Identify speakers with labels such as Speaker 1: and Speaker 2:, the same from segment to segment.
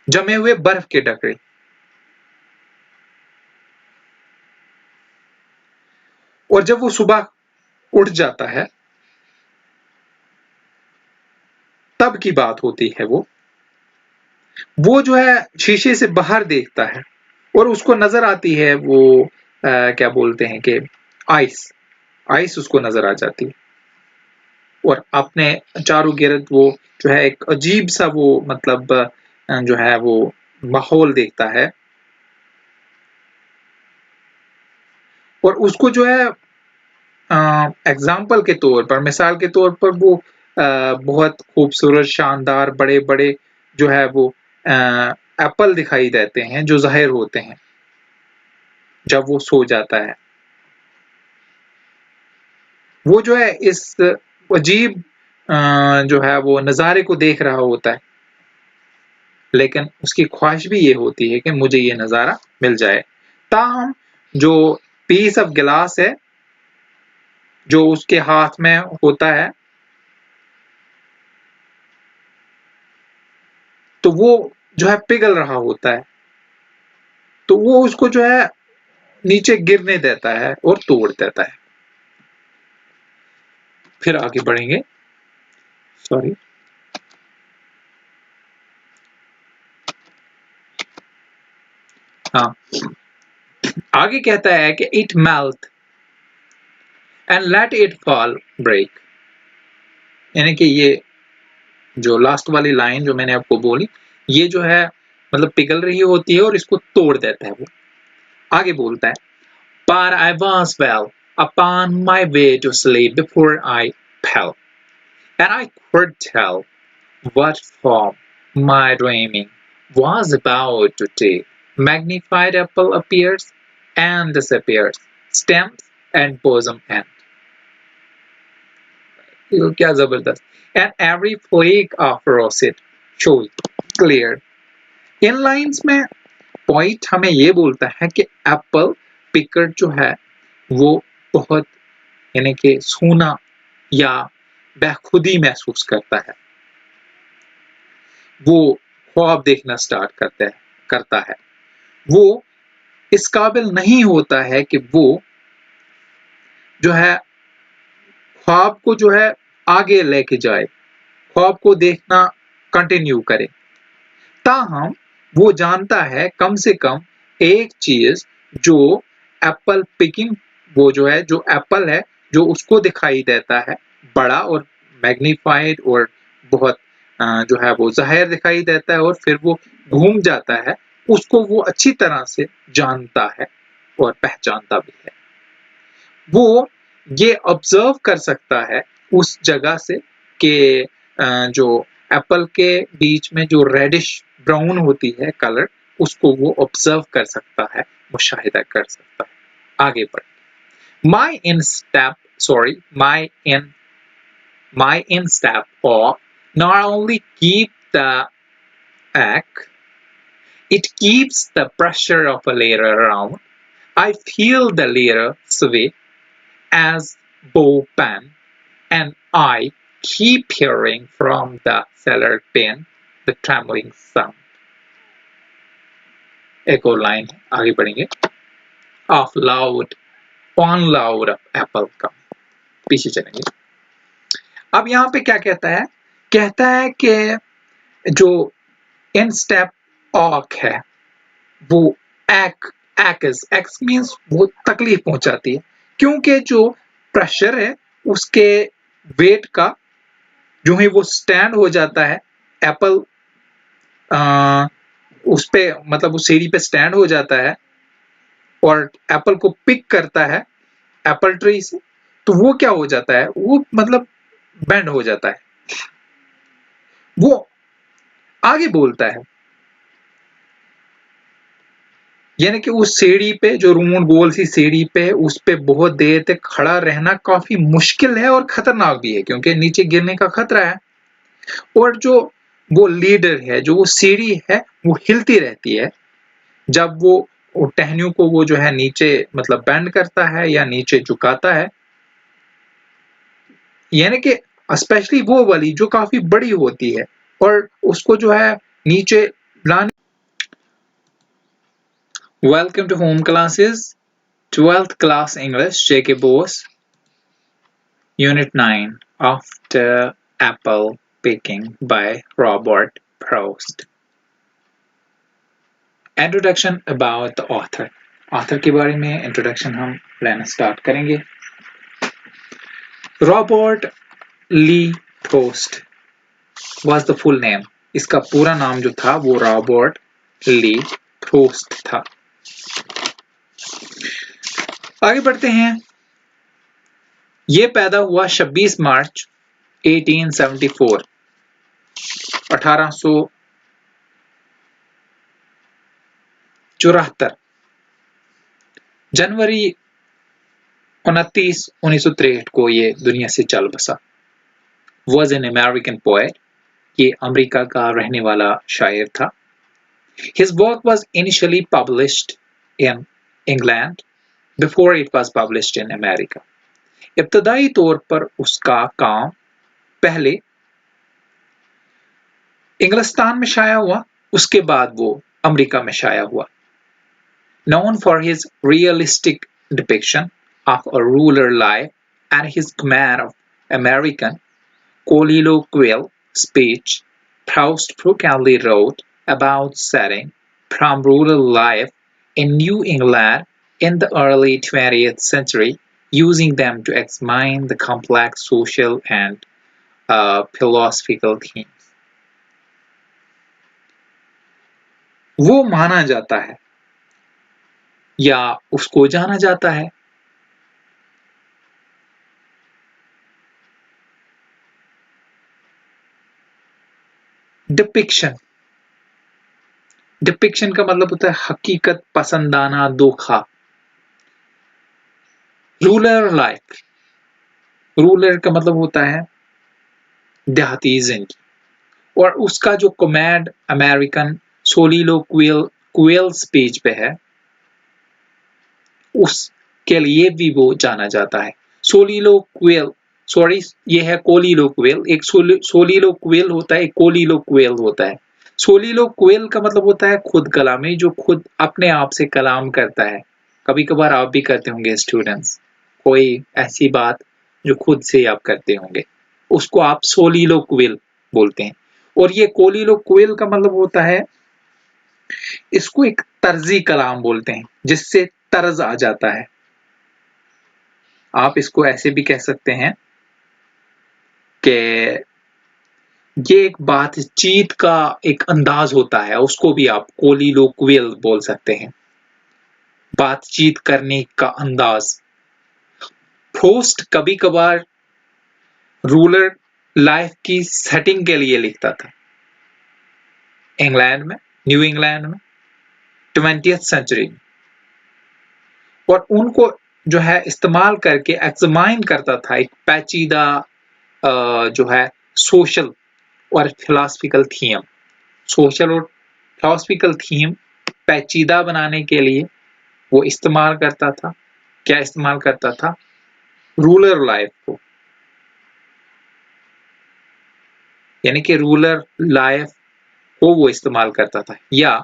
Speaker 1: जमे हुए बर्फ के टुकड़े। और जब वो सुबह उठ जाता है तब की बात होती है वो जो है शीशे से बाहर देखता है और उसको नजर आती है वो क्या बोलते हैं कि आइस आइस उसको नजर आ जाती है और अपने चारों गिर्द वो जो है एक अजीब सा वो मतलब जो है वो माहौल देखता है और उसको जो है एग्जाम्पल के तौर पर, मिसाल के तौर पर वो बहुत खूबसूरत शानदार बड़े बड़े जो है वो एप्पल दिखाई देते हैं जो ज़ाहिर होते हैं जब वो सो जाता है। वो जो है इस अजीब जो है वो नज़ारे को देख रहा होता है, लेकिन उसकी ख्वाहिश भी ये होती है कि मुझे ये नज़ारा मिल जाए। ताहम जो पीस ऑफ गिलास है जो उसके हाथ में होता है तो वो जो है पिघल रहा होता है, तो वो उसको जो है नीचे गिरने देता है और तोड़ देता है। फिर आगे बढ़ेंगे। सॉरी, हाँ, आगे कहता है कि it melt and let it fall break, यानी कि ये जो लास्ट वाली लाइन जो मैंने आपको बोली ये जो है मतलब पिघल रही होती है और इसको तोड़ देता है वो। आगे बोलता है But I was well upon my way to sleep before I fell, and I could tell what form my dreaming was about to take. Magnified apple appears and disappears, stems and bosom end. क्या जबरदस्त! And every flake of roset shows clear. In lines में point हमें ये बोलता है कि Apple picker जो है वो बहुत यानी कि सूना या बेखुदी महसूस करता है, वो ख्वाब देखना स्टार्ट करता है, वो इस काबिल नहीं होता है कि वो जो है ख्वाब को जो है आगे लेके जाए, ख्वाब को देखना कंटिन्यू करे। ताहम वो जानता है कम से कम एक चीज जो एप्पल पिकिंग, वो जो है जो एप्पल है जो उसको दिखाई देता है बड़ा और मैग्नीफाइड और बहुत जो है वो जाहिर दिखाई देता है और फिर वो घूम जाता है, उसको वो अच्छी तरह से जानता है और पहचानता भी है। वो ये ऑब्जर्व कर सकता है उस जगह से कि जो एप्पल के बीच में जो रेडिश ब्राउन होती है कलर, उसको वो ऑब्जर्व कर सकता है, मुशाहिदा कर सकता है। आगे बढ़ my instep or not only keep the egg, it keeps the pressure of a layer around. I feel the layer sway as bow pan, and I keep hearing from the cellar tin the trembling sound. एक और line है, आगे बढ़ेंगे। Of loud on loud apple का, पीछे चलेंगे। अब यहाँ पे क्या कहता है? कहता है कि जो इन स्टेप ऑक है वो एक्स मीन्स वो तकलीफ पहुंचाती है, क्योंकि जो प्रेशर है उसके वेट का जो ही वो स्टैंड हो जाता है, एप्पल उस पे मतलब उस सीढ़ी पे स्टैंड हो जाता है और एप्पल को पिक करता है एप्पल ट्री से, तो वो क्या हो जाता है, वो मतलब बेंड हो जाता है। वो आगे बोलता है यानी कि उस सीढ़ी पे जो रूंड गोल सी सीढ़ी पे उस पे बहुत देर तक खड़ा रहना काफी मुश्किल है और खतरनाक भी है, क्योंकि नीचे गिरने का खतरा है। और जो वो लीडर है, जो वो सीढ़ी है, वो हिलती रहती है जब वो टहनियों को वो जो है नीचे मतलब बेंड करता है या नीचे झुकाता है, यानी कि स्पेशली वो वाली जो काफी बड़ी होती है और उसको जो है नीचे लाने Welcome to home classes, 12th class English, J.K. Bose, Unit 9, After Apple Picking by Robert Frost. Introduction about the author. Author के बारे में introduction हम लेना start करेंगे. Robert Lee Frost was the full name. इसका पूरा नाम जो था वो रॉबर्ट ली फ्रोस्ट था. आगे बढ़ते हैं. ये पैदा हुआ 26 मार्च 1874 1874. जनवरी 29 1963 को ये दुनिया से चल बसा. Was an American poet. ये अमेरिका का रहने वाला शायर था. His work was initially published in England before it was published in America. इब्तदाई तौर पर उसका काम पहले इंग्लिस्तान में शाया हुआ, उसके बाद वो अमेरिका में शाया हुआ. Known for his realistic depiction of a rural life and his command of American colloquial speech, Frost frequently wrote about setting from rural life in New England in the early 20th century, using them to examine the complex social and philosophical themes. वो माना जाता है या उसको जाना जाता है depiction. Depiction का मतलब होता है हकीकत पसंदाना धोखा. रूरल लाइफ, रूरल का मतलब होता है देहाती जिंदगी. और उसका जो कमांड अमेरिकन सोलिलोक्वियल स्पीच पे है उसके लिए भी वो जाना जाता है. ये है कोलिलोक्वियल. एक सोलिलोक्वियल होता है, एक कोलिलोक्वियल होता है. सोलिलोक्वियल का मतलब होता है खुद कलामी, जो खुद अपने आप से कलाम करता है. कभी कभार आप भी करते होंगे स्टूडेंट्स, कोई ऐसी बात जो खुद से आप करते होंगे, उसको आप सोलिलोक्वियल बोलते हैं. और ये कोलिलोक्वियल का मतलब होता है, इसको एक तर्जी कलाम बोलते हैं जिससे तर्ज आ जाता है. आप इसको ऐसे भी कह सकते हैं कि ये एक बातचीत का एक अंदाज होता है, उसको भी आप कोलिलोक्वियल बोल सकते हैं. बातचीत करने का अंदाज. फ्रोस्ट कभी कभार रूरल लाइफ की सेटिंग के लिए लिखता था इंग्लैंड में, न्यू इंग्लैंड में 20th सेंचुरी में. और उनको जो है इस्तेमाल करके एग्जामाइन करता था एक पेचीदा जो है सोशल और फिलॉसफिकल थीम. सोशल और फिलॉसफिकल थीम पेचीदा बनाने के लिए वो इस्तेमाल करता था. क्या इस्तेमाल करता था? रूरल लाइफ को, यानी कि रूरल लाइफ को वो इस्तेमाल करता था या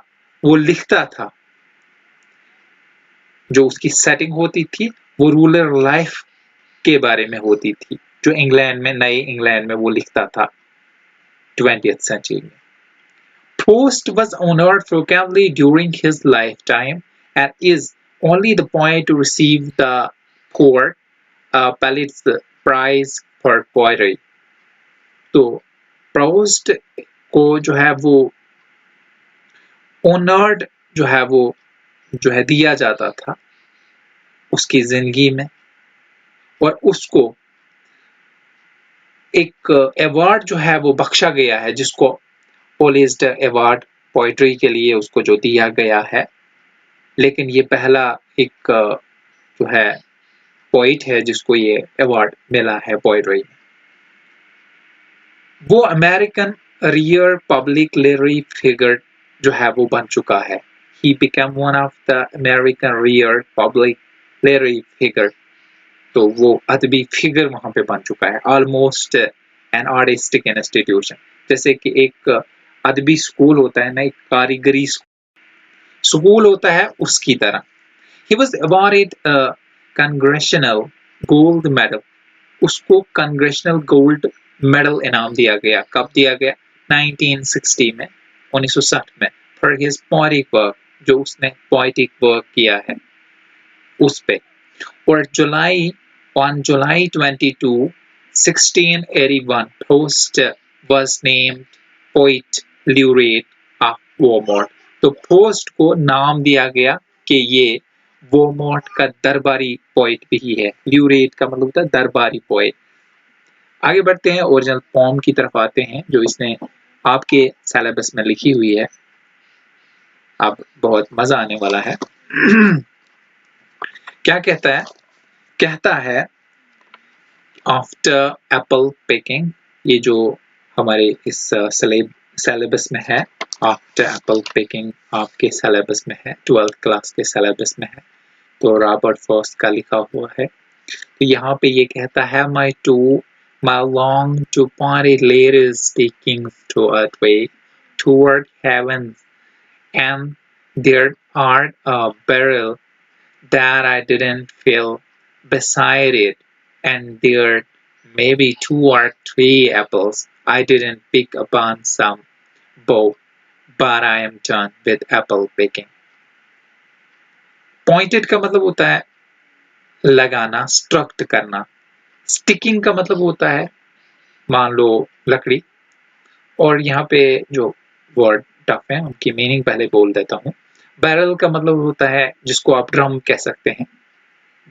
Speaker 1: वो लिखता था. जो उसकी सेटिंग होती थी वो रूरल लाइफ के बारे में होती थी, जो इंग्लैंड में, नए इंग्लैंड में वो लिखता था 20th सेंचुरी में. Frost was honored frequently during his lifetime and is only the point to receive the Pulitzer Prize for Poetry. तो फ्रोस्ट को जो है वो ऑनर्ड जो है दिया जाता था उसकी जिंदगी में, और उसको एक अवार्ड जो है वो बख्शा गया है जिसको पुलित्जर अवार्ड पोएट्री के लिए उसको जो दिया गया है. लेकिन ये पहला एक जो है पोइट है जिसको ये अवार्ड मिला है पोएट्री. वो American rear public literary figure जो है वो बन चुका है. He became one of the American rear public literary figure. तो वो अदबी फिगर वहां पे बन चुका है. Almost an artistic institution. जैसे कि एक अदबी स्कूल होता है ना, एक कारीगरी स्कूल, स्कूल होता है उसकी तरह। He was awarded a congressional gold medal. उसको congressional gold medal इनाम दिया गया। कब दिया गया? 1960 में, 1960 में, for his poetic work, जो उसने poetic work किया है उस पे। और on July 22, 1681, Post was named poet laureate of Vermont. तो पोस्ट को नाम दिया गया कि ये वोमोट का दरबारी पोइट भी है। ल्यूरेट का मतलब होता है दरबारी पोइट। आगे बढ़ते हैं, ओरिजिनल पोम की तरफ आते हैं जो इसने आपके सिलेबस में लिखी हुई है। अब बहुत मजा आने वाला है। क्या कहता है? कहता है आफ्टर एप्पल पिकिंग, ये जो हमारे इस सिलेबस में है, आफ्टर एप्पल पिकिंग आपके सिलेबस में है, 12th क्लास के सिलेबस में है, तो रॉबर्ट फर्स्ट का लिखा हुआ है। तो यहाँ पे ये कहता है my long to party ladies taking to earth way toward heaven, and there art a barrel that I didn't fill beside it, and there maybe 2 or 3 apples I didn't pick upon some bough, but I am done with apple picking. Pointed का मतलब होता है लगाना, struct करना। Sticking का मतलब होता है मान लो लकड़ी। और यहाँ पे जो वर्ड टफ है उनकी मीनिंग पहले बोल देता हूँ। बैरल का मतलब होता है जिसको आप ड्रम कह सकते हैं।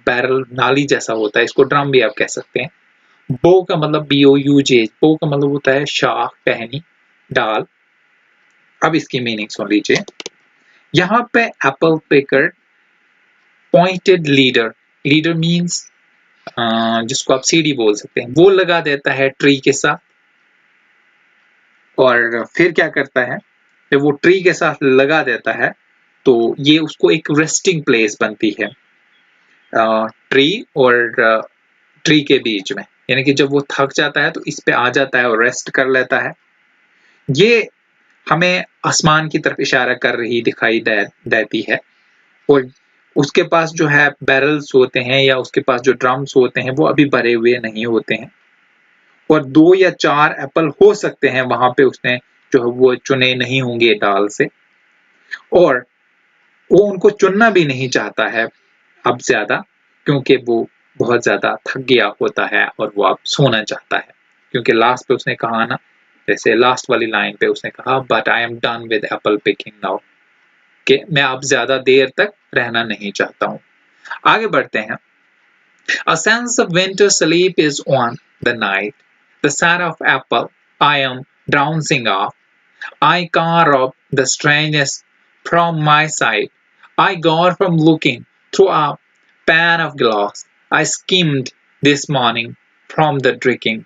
Speaker 1: बैरल नाली जैसा होता है, इसको ड्रम भी आप कह सकते हैं। बो का मतलब BOUJ, बो का मतलब होता है शाख, टहनी, डाल। अब इसकी मीनिंग सुन लीजिए। यहाँ पे Apple picker, pointed leader, leader means जिसको आप सीढ़ी बोल सकते हैं, वो लगा देता है ट्री के साथ। और फिर क्या करता है, जब वो ट्री के साथ लगा देता है तो ये उसको एक रेस्टिंग प्लेस बनती है ट्री और ट्री के बीच में। यानी कि जब वो थक जाता है तो इस पे आ जाता है और रेस्ट कर लेता है। ये हमें आसमान की तरफ इशारा कर रही दिखाई देती है। और उसके पास जो है बैरल्स होते हैं या उसके पास जो ड्रम्स होते हैं वो अभी भरे हुए नहीं होते हैं। और 2 या 4 एप्पल हो सकते हैं वहां पे उसने जो है वो चुने नहीं होंगे डाल से, और वो उनको चुनना भी नहीं चाहता है अब ज्यादा, क्योंकि वो बहुत ज्यादा थक गया होता है और वो अब सोना चाहता है। क्योंकि लास्ट पे उसने कहा ना, जैसे लास्ट वाली लाइन पे उसने कहा but I am done with Apple picking now, कि मैं अब ज्यादा देर तक रहना नहीं चाहता हूँ। आगे बढ़ते हैं। A sense of winter sleep is on the night. The sad of apple I am drowsing off. I car up the strangest from my side. I got from looking through a pan of glass. I skimmed this morning from the drinking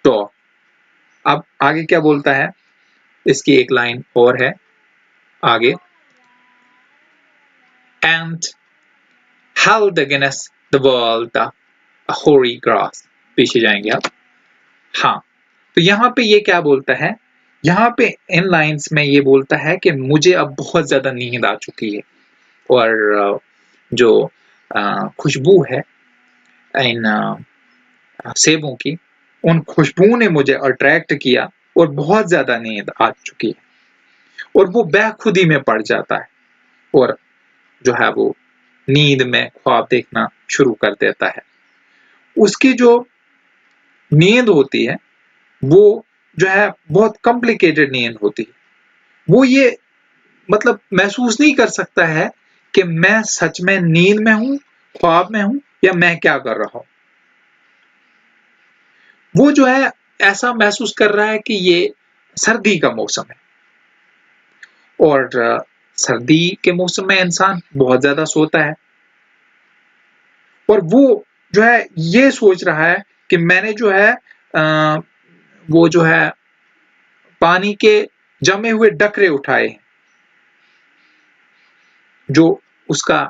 Speaker 1: top. अब आगे क्या बोलता है, इसकी एक line और है आगे। And held against the wall the hoary grass. पीछे जाएंगे आप। हाँ, तो यहाँ पे ये क्या बोलता है, यहाँ पे इन लाइंस में ये बोलता है कि मुझे अब बहुत ज्यादा नींद आ चुकी है और जो खुशबू है इन सेबों की, उन खुशबू ने मुझे अट्रैक्ट किया और बहुत ज्यादा नींद आ चुकी है। और वो बेखुदी में पड़ जाता है और जो है वो नींद में ख्वाब देखना शुरू कर देता है। उसकी जो नींद होती है वो जो है बहुत कॉम्प्लिकेटेड नींद होती है। वो ये मतलब महसूस नहीं कर सकता है कि मैं सच में नींद में हूं, ख्वाब में हूं, या मैं क्या कर रहा हूं। वो जो है ऐसा महसूस कर रहा है कि ये सर्दी का मौसम है और सर्दी के मौसम में इंसान बहुत ज्यादा सोता है। और वो जो है ये सोच रहा है कि मैंने जो है वो जो है पानी के जमे हुए डकरे उठाए हैं, जो उसका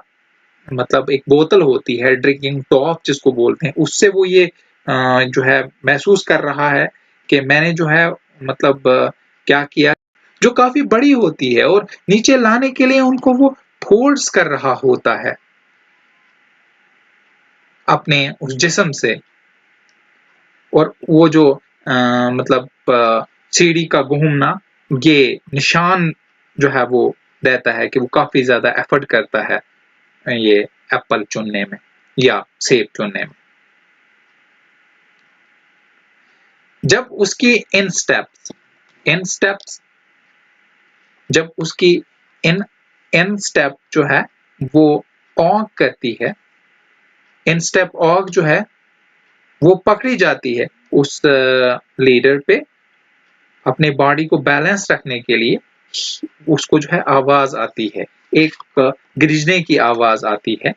Speaker 1: मतलब एक बोतल होती है ड्रिंकिंग टॉप जिसको बोलते हैं, उससे वो ये जो है महसूस कर रहा है कि मैंने जो है मतलब क्या किया जो काफी बड़ी होती है और नीचे लाने के लिए उनको वो फोर्स कर रहा होता है अपने उस जिस्म से। और वो जो मतलब सीढ़ी का घूमना, ये निशान जो है वो देता है कि वो काफी ज्यादा एफर्ट करता है ये एप्पल चुनने में या सेब चुनने में। जब उसकी इन स्टेप्स जब उसकी इन स्टेप जो है वो ऑग करती है, इन स्टेप ऑग जो है वो पकड़ी जाती है उस लीडर पे अपने बॉडी को बैलेंस रखने के लिए, उसको जो है आवाज आती है, एक गिरजने की आवाज आती है।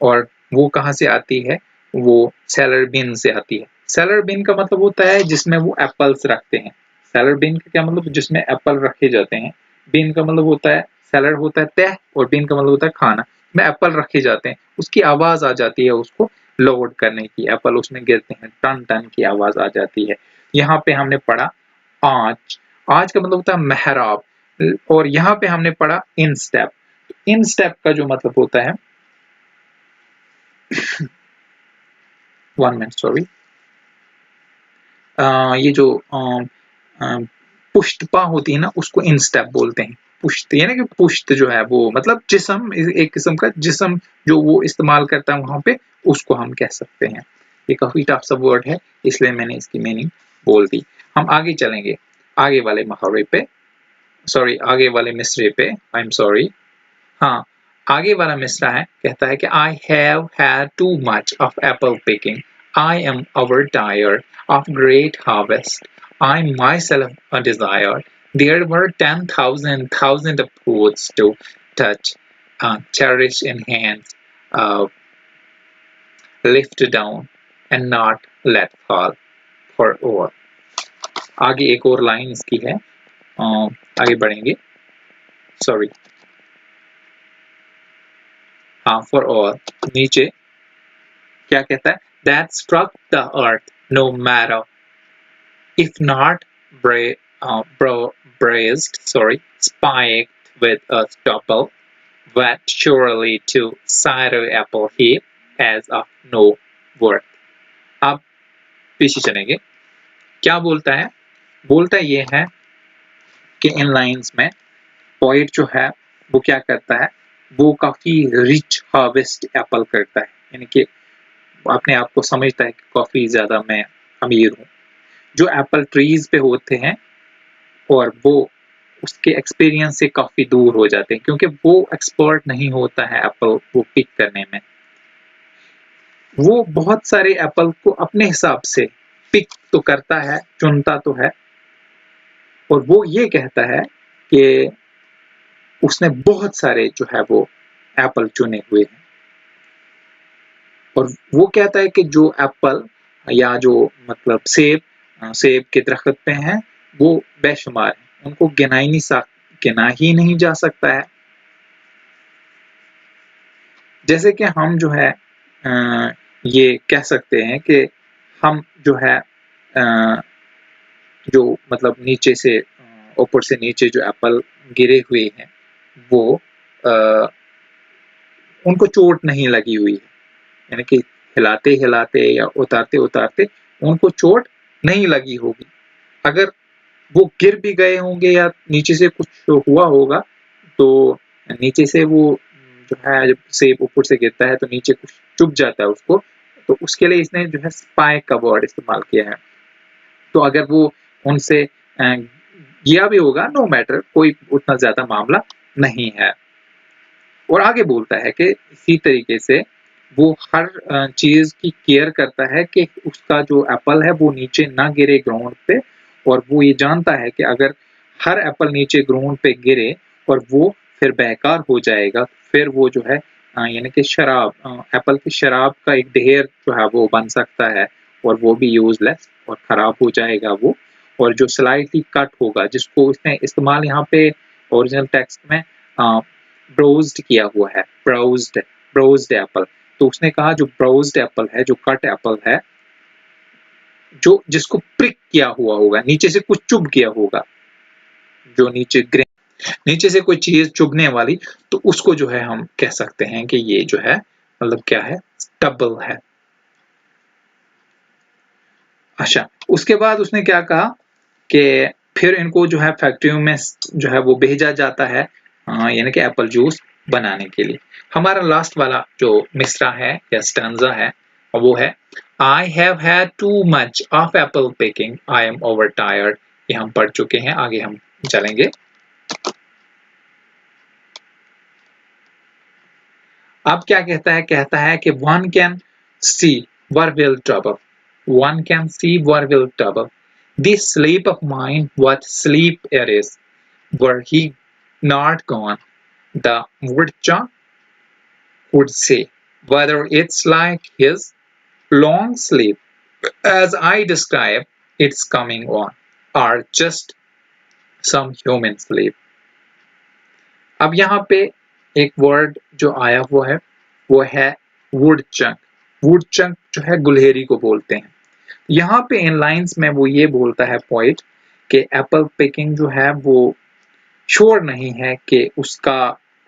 Speaker 1: और वो कहाँ से आती है? वो सेलर बिन से आती है। सेलर बिन का मतलब होता है जिसमें वो एप्पल्स रखते हैं। सेलर बिन का क्या मतलब? जिसमें एप्पल रखे जाते हैं। बिन का मतलब होता है, सेलर होता है तह और बिन का मतलब होता है खाना, में एप्पल रखे जाते हैं। उसकी आवाज आ जाती है उसको लोड करने की, एप्पल उसमें गिरते हैं, टन टन की आवाज आ जाती है। यहाँ पे हमने पढ़ा आँच, आँच का मतलब होता है मेहराब। और यहाँ पे हमने पढ़ा इन स्टेप। इन स्टेप का जो मतलब होता है वन मिनट सॉरी, ये जो पुष्टपा होती है ना, उसको इन स्टेप बोलते हैं। पुष्ट यानी कि पुष्ट जो है वो मतलब जिस्म, एक किस्म का जिस्म जो वो इस्तेमाल करता है वहां पे, उसको हम कह सकते हैं। ये काफी टफ सा वर्ड है, इसलिए मैंने इसकी मीनिंग बोल दी। हम आगे चलेंगे आगे वाले मुहावरे पे, सॉरी आगे वाले मिसरे पे, आई एम सॉरी। हाँ, आगे वाला मिसरा है, कहता है कि I have had too much of apple picking. I am overtired of great harvest. I myself a desire. There were 10,000 of fruits to touch, cherish in hands, lift down and not let fall for all. आगे एक और line इसकी है, आगे बढ़ेंगे, sorry, हाँ, for all, नीचे क्या कहता है? That struck the earth, no matter if not braced, spiked with a stubble, wet surely to cider apple heap as of no worth. अब पीछे चलेंगे, क्या बोलता है? बोलता ये है कि इन लाइंस में पोइट जो है वो क्या करता है? वो काफी रिच हार्वेस्ट एप्पल करता है, यानी कि अपने आप को समझता है कि काफी ज्यादा मैं अमीर हूँ। जो एप्पल ट्रीज पे होते हैं और वो उसके एक्सपीरियंस से काफी दूर हो जाते हैं, क्योंकि वो एक्सपर्ट नहीं होता है एप्पल को पिक करने में। वो बहुत सारे एप्पल को अपने हिसाब से पिक तो करता है, चुनता तो है, और वो ये कहता है कि उसने बहुत सारे जो है वो एप्पल चुने हुए हैं। और वो कहता है कि जो एप्पल या जो मतलब सेब के दरख्त पे हैं वो बेशुमार हैं, उनको गिना ही नहीं जा सकता है। जैसे कि हम जो है ये कह सकते हैं कि हम जो है जो मतलब नीचे से ऊपर से नीचे जो एप्पल गिरे हुए हैं वो उनको चोट नहीं लगी हुई है, यानी कि हिलाते हिलाते या उतारते उतारते उनको चोट नहीं लगी होगी। अगर वो गिर भी गए होंगे या नीचे से कुछ हुआ होगा तो नीचे से वो जो है, जब सेब ऊपर से गिरता है तो नीचे कुछ चुभ जाता है उसको, तो उसके लिए इसने जो है स्पाइक का वर्ड इस्तेमाल किया है। तो अगर वो उनसे गया भी होगा, नो मैटर, कोई उतना ज्यादा मामला नहीं है। और आगे बोलता है कि इसी तरीके से वो हर चीज की केयर करता है कि उसका जो एप्पल है वो नीचे ना गिरे ग्राउंड पे, और वो ये जानता है कि अगर हर एप्पल नीचे ग्राउंड पे गिरे और वो फिर बेकार हो जाएगा, फिर वो जो है यानी कि शराब, एप्पल की शराब का एक ढेर जो है वो बन सकता है, और वो भी यूजलेस और खराब हो जाएगा वो। और जो स्लाइटली कट होगा, जिसको उसने इस्तेमाल यहाँ पे ओरिजिनल टेक्स्ट में ब्रोज्ड किया हुआ है, ब्रोज्ड एप्पल, तो उसने कहा जो ब्रोज्ड एप्पल है, जो कट एप्पल है, जो जिसको प्रिक किया हुआ होगा, नीचे से कुछ चुभ गया होगा, जो नीचे से कोई चीज चुभने वाली, तो उसको जो है हम कह सकते हैं कि ये जो है मतलब क्या है, स्टबल है। अच्छा, उसके बाद उसने क्या कहा कि फिर इनको जो है फैक्ट्रियों में जो है वो भेजा जाता है यानी कि एप्पल जूस बनाने के लिए। हमारा लास्ट वाला जो मिसरा है या स्टैंजा है वो है I have had too much of Apple picking, I am over tired. ये हम पढ़ चुके हैं, आगे हम चलेंगे। अब क्या कहता है कि one can see where will trouble, one can see where will trouble, this sleep of mine what sleep it is, were he not gone, the woodchuck would say, whether it's like his long sleep as I describe it's coming on, or just some human sleep। अब यहाँ पे एक word जो आया हुआ है वो है वुडचक। वुडचक जो है गुलहेरी को बोलते हैं। यहाँ पे इन लाइंस में वो ये बोलता है पोइट कि एप्पल पिकिंग जो है वो श्योर नहीं है कि उसका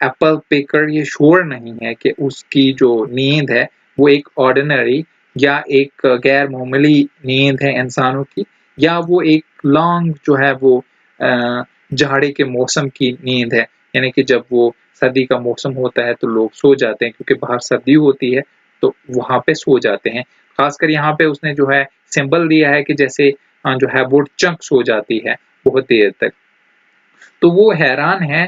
Speaker 1: एप्पल पिकर ये श्योर नहीं है कि उसकी जो नींद है वो एक ऑर्डिनरी या एक गैर मामूली नींद है इंसानों की, या वो एक लॉन्ग जो है वो जाड़े के मौसम की नींद है, यानी कि जब वो सर्दी का मौसम होता है तो लोग सो जाते हैं क्योंकि बाहर सर्दी होती है तो वहां पे सो जाते हैं। खासकर यहाँ पे उसने जो है सिंबल दिया है कि जैसे जो है वुडचक सो जाती है बहुत देर तक, तो वो हैरान है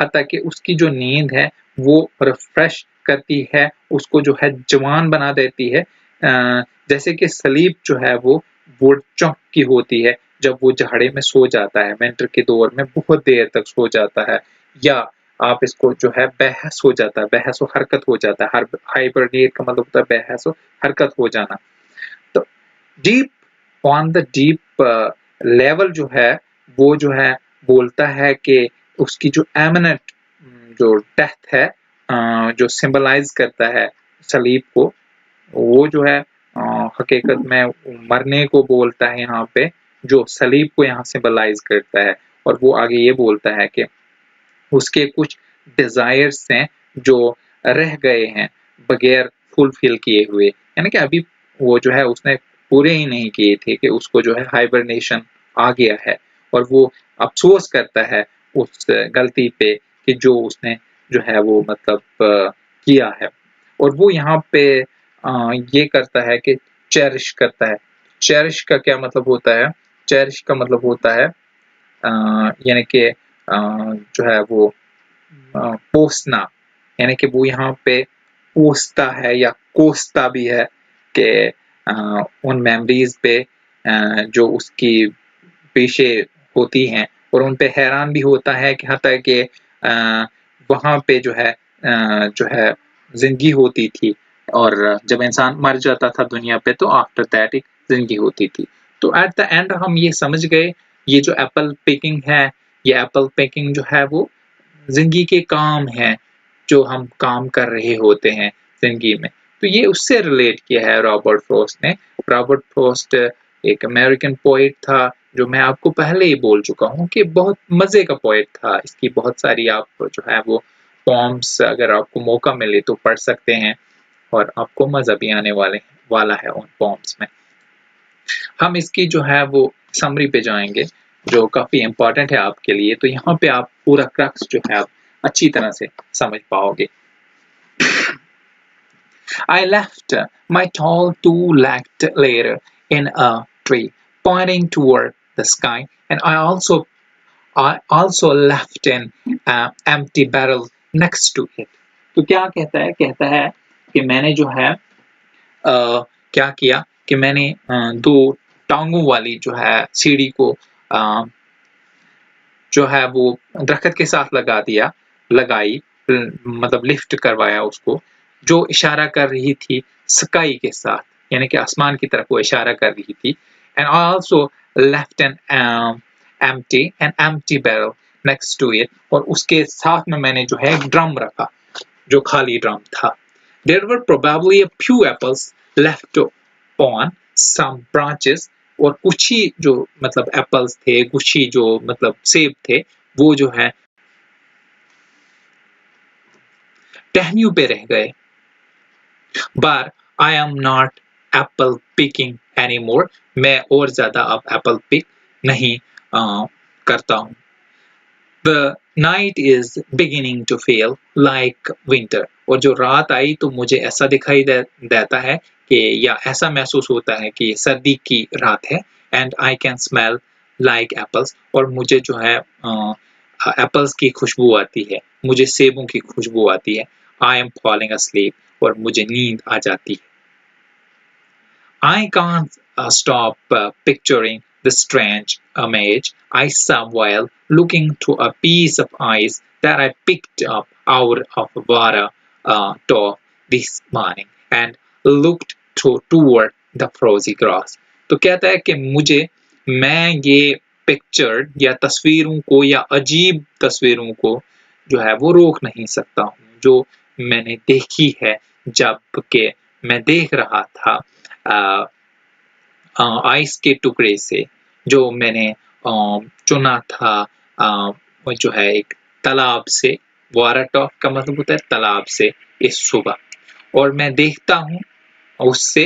Speaker 1: हत्ता कि उसकी जो नींद है वो रिफ्रेश करती है, उसको जो है जवान बना देती है, जैसे कि स्लीप जो है वो वुडचक की होती है जब वो जाड़े में सो जाता है, विंटर के दौर में बहुत देर तक सो जाता है, या आप इसको जो है बेहस हो जाता है, बेहस हो हरकत हो जाता है, हाइबरनेट का मतलब होता है बेहस हो हरकत हो जाना। तो deep on the deep level जो है वो जो है बोलता है कि उसकी जो एमिनेंट जो डेथ है जो सिंबलाइज करता है सलीब को, वो जो है हकीकत में मरने को बोलता है यहाँ पे, जो सलीब को यहाँ सिंबलाइज करता है। और वो आगे ये बोलता है कि उसके कुछ डिजायर्स हैं जो रह गए हैं बगैर फुलफिल किए हुए, यानी कि अभी वो जो है उसने पूरे ही नहीं किए थे कि उसको जो है हाइबरनेशन आ गया है, और वो अफसोस करता है उस गलती पे कि जो उसने जो है वो मतलब किया है। और वो यहाँ पे ये करता है कि चेरिश करता है। चेरिश का क्या मतलब होता है? चेरिश का मतलब होता है यानी कि जो है वो पोसना, यानी कि वो यहाँ पे पोसता है या कोसता भी है कि उन मेमोरीज पे जो उसकी पेशे होती हैं, और उन पे हैरान भी होता है कि हत्ता कि वहाँ पे जो है जिंदगी होती थी, और जब इंसान मर जाता था दुनिया पे तो आफ्टर दैट एक जिंदगी होती थी। तो एट द एंड हम ये समझ गए ये जो एप्पल पिकिंग है, ये एप्पल पिकिंग जो है वो जिंदगी के काम हैं जो हम काम कर रहे होते हैं जिंदगी में। तो ये उससे रिलेट किया है रॉबर्ट फ्रॉस्ट ने। रॉबर्ट फ्रॉस्ट एक अमेरिकन पोएट था जो मैं आपको पहले ही बोल चुका हूँ कि बहुत मजे का पोएट था। इसकी बहुत सारी आप जो है वो पोम्स अगर आपको मौका मिले तो पढ़ सकते हैं, और आपको मजा भी आने वाला है उन पोम्स में। हम इसकी जो है वो समरी पे जाएंगे जो काफी इंपॉर्टेंट है आपके लिए, तो यहाँ पे आप पूरा क्रक्स जो है आप अच्छी तरह से समझ पाओगे। I left my tall two-legged ladder in a tree, pointing toward the sky, and I also left an empty barrel next to it. तो क्या कहता है कि मैंने जो है क्या किया कि मैंने दो टांगों वाली जो है सीढ़ी को जो है वो दरख्त के साथ लगाई, मतलब लिफ्ट करवाया उसको, जो इशारा कर रही थी स्काई के साथ, यानी कि आसमान की तरफ वो इशारा कर रही थी। And I also left an empty barrel next to it, और उसके साथ में मैंने जो है एक ड्रम रखा जो खाली ड्रम था। There were probably a few apples left on some branches और कुछ ही जो मतलब एप्पल्स थे, कुछ ही जो मतलब सेब थे, वो जो है टहनियों पे रह गए। But I am not apple picking anymore. मैं और ज़्यादा अब एप्पल पिक नहीं करता हूँ। The night is beginning to feel like winter. और जो रात आई तो मुझे ऐसा दिखाई देता है कि या ऐसा महसूस होता है कि सर्दी की रात है। And I can smell like apples. और मुझे जो है एप्पल्स की खुशबू आती है, मुझे सेबों की खुशबू आती है। I am falling asleep. और मुझे नींद आ जाती है। I can't stop picturing the strange image I saw while looking through a piece of ice that I picked up out of water top this morning and looked toward the frozen grass. तो कहता है कि मैं ये picture या तस्वीरों को या अजीब तस्वीरों को जो है वो रोक नहीं सकता हूँ, जो मैंने देखी है जब कि मैं देख रहा था आइस के टुकड़े से जो मैंने चुना था जो है एक तालाब से। वाटर टॉप का मतलब होता है तालाब से इस सुबह। और मैं देखता हूँ उससे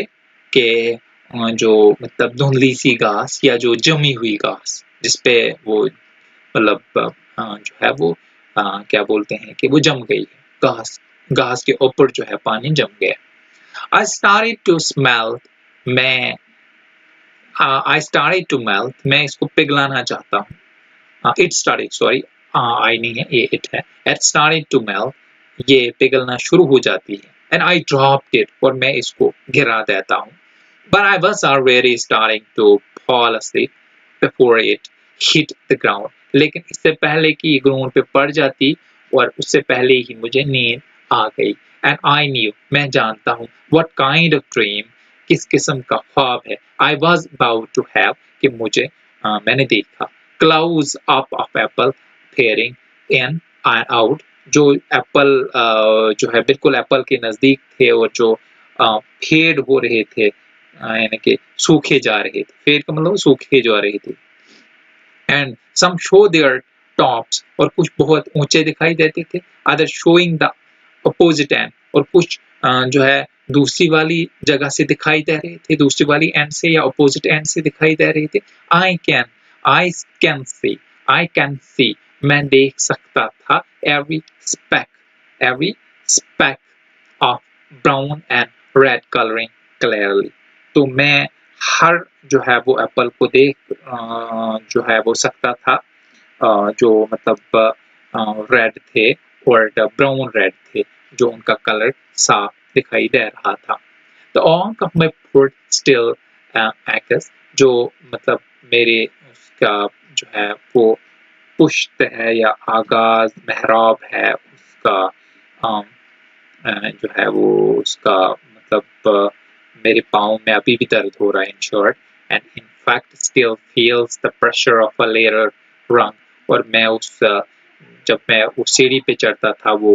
Speaker 1: कि जो मतलब धुंधली सी घास या जो जमी हुई घास जिसपे वो मतलब जो है वो क्या बोलते हैं कि वो जम गई है, घास के ऊपर जो है पानी जम गया। I started to smell मैं I started to melt. मैं इसको पिघलाना चाहता हूँ। It started, sorry, I नहीं है, ये it है। It started to melt. ये पिघलना शुरू हो जाती है। And I dropped it. और मैं इसको गिरा देता हूँ। But I was already starting to fall asleep before it hit the ground. लेकिन इससे पहले कि ये ग्राउंड पे पड़ जाती और उससे पहले ही मुझे नींद आ गई। And I knew, मैं जानता हूँ, what kind of dream, किस किस्म का ख्वाब है I was about to have कि मैंने देखा clouds up of apple peering in and out, जो एप्पल जो है बिल्कुल एप्पल के नजदीक थे और जो फेड हो रहे थे यानी कि सूखे जा रहे थे। फेड का मतलब सूखे जा रहे थे। And some show their tops, और कुछ बहुत ऊंचे दिखाई देते थे। Other showing the opposite end, और कुछ जो है दूसरी वाली जगह से दिखाई दे रहे थे, दूसरी वाली एंड से या अपोजिट एंड से दिखाई दे रहे थे। I can see, मैं देख सकता था every speck of brown and red coloring clearly. तो मैं हर जो है वो एप्पल को देख जो है वो सकता था जो मतलब रेड थे और ब्राउन रेड थे, जो उनका कलर साफ दिखाई दे रहा था। The onk of my foot still echoes, जो मतलब मेरे उसका जो है वो पुश्त है या आगाज महराब है उसका जो है वो उसका मतलब मेरे पाँव में अभी भी दर्द हो रहा है in short, and in fact still feels the pressure of a later rung, और मैं जब मैं उस सीढ़ी पे चढ़ता था वो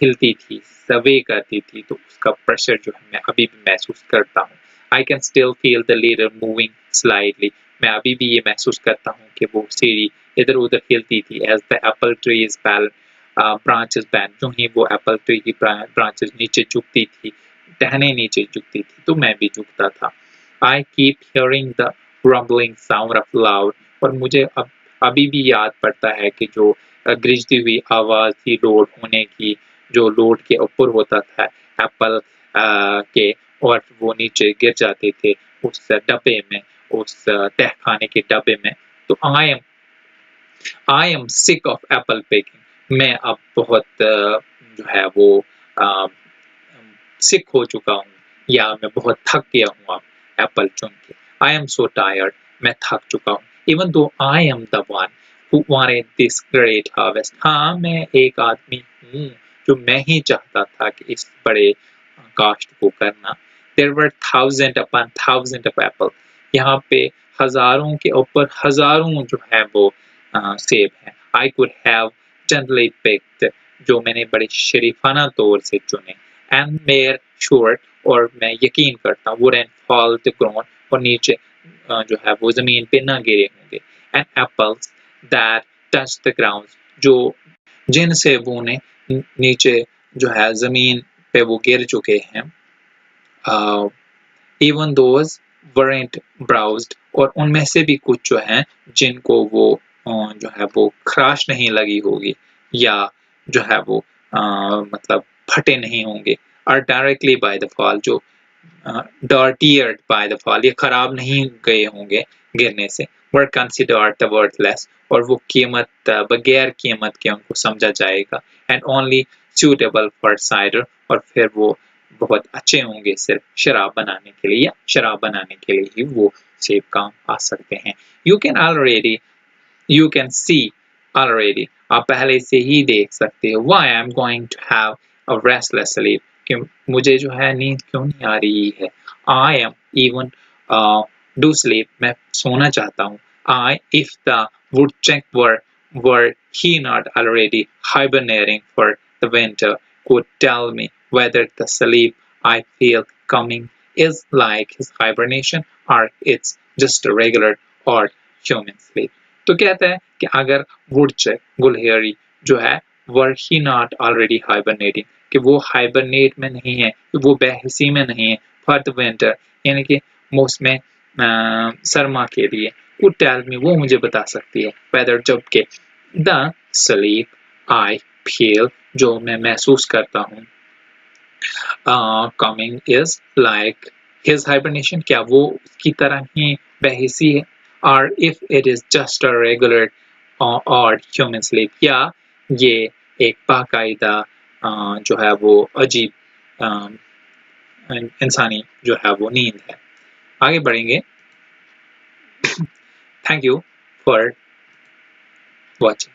Speaker 1: हिलती थी, सवे करती थी, तो उसका प्रेशर जो है मैं अभी भी महसूस करता हूँ। I can still feel the ladder moving slightly. मैं अभी भी ये महसूस करता हूँ कि वो सीढ़ी इधर उधर हिलती थी as the apple trees branches bend, जो ही वो एप्पल ट्री की ब्रांचेस नीचे झुकती थी, टहने नीचे झुकती थी, तो मैं भी झुकता था। I keep hearing the rumbling sound of loud, और मुझे अभी भी याद पड़ता है कि जो गरजती हुई आवाज थी लोड होने की, जो लोड के ऊपर होता था एप्पल के, और वो नीचे गिर जाते थे उस डब्बे में, उस तहखाने के डब्बे में। तो I am sick of apple picking. मैं अब बहुत जो है वो सिक हो चुका हूँ या मैं बहुत थक गया हूँ अब एप्पल चुन के। I am so tired. मैं थक चुका हूँ। Even though I am the one who wanted this great harvest. हाँ, मैं एक आदमी हूँ जो मैं ही चाहता था कि इस बड़े काश्त को करना। There were thousand upon thousand of apple. यहाँ पे हजारों के ऊपर हजारों जो है वो सेब हैं। I could have gently picked, जो मैंने बड़े शरीफाना तौर से चुने, and made sure, और मैं यकीन करता would and fall to ground, और नीचे जो है वो जमीन पे ना गिरे होंगे। And apples that touch the ground, जो जिन सेबों ने नीचे जो है जमीन पे वो गिर चुके हैं, इवन दोज weren't browsed, और उनमें से भी कुछ जो हैं जिनको वो जो है वो खराश नहीं लगी होगी या जो है वो मतलब फटे नहीं होंगे, और डायरेक्टली बाय द फॉल, जो dirtied by the fall, ये खराब नहीं गए होंगे गिरने से, were considered the worthless, और वो कीमत बगैर कीमत के उनको समझा जाएगा, and only suitable for cider, और फिर वो बहुत अच्छे होंगे सिर्फ शराब बनाने के लिए, या शराब बनाने के लिए ही वो सेब काम आ सकते हैं। You can see already, आप पहले से ही देख सकते हो, why I'm going to have a restless sleep, कि मुझे जो है नींद क्यों नहीं आ रही है। I am even do sleep, मैं सोना चाहता हूँ। If the woodchuck were he not already hibernating for the winter, could tell me whether the sleep I feel coming is like his hibernation or it's just a regular or human sleep। तो कहता है कि अगर वुडचक गुलहेरी जो है were he not already hibernating, कि वो hibernate में नहीं है, कि वो बेहिसी में नहीं है, for the winter, यानी कि मौसम सरमा के लिए, would tell me, वो मुझे बता सकती है, whether, जब के the sleep I feel, जो मैं महसूस करता हूँ, coming is like his hibernation, क्या वो उसकी तरह ही बेहिसी है, or if it is just a regular or human sleep, या ये एक बाकायदा जो है वो अजीब इंसानी जो है वो नींद है। आगे बढ़ेंगे। Thank you for watching.